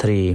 3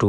2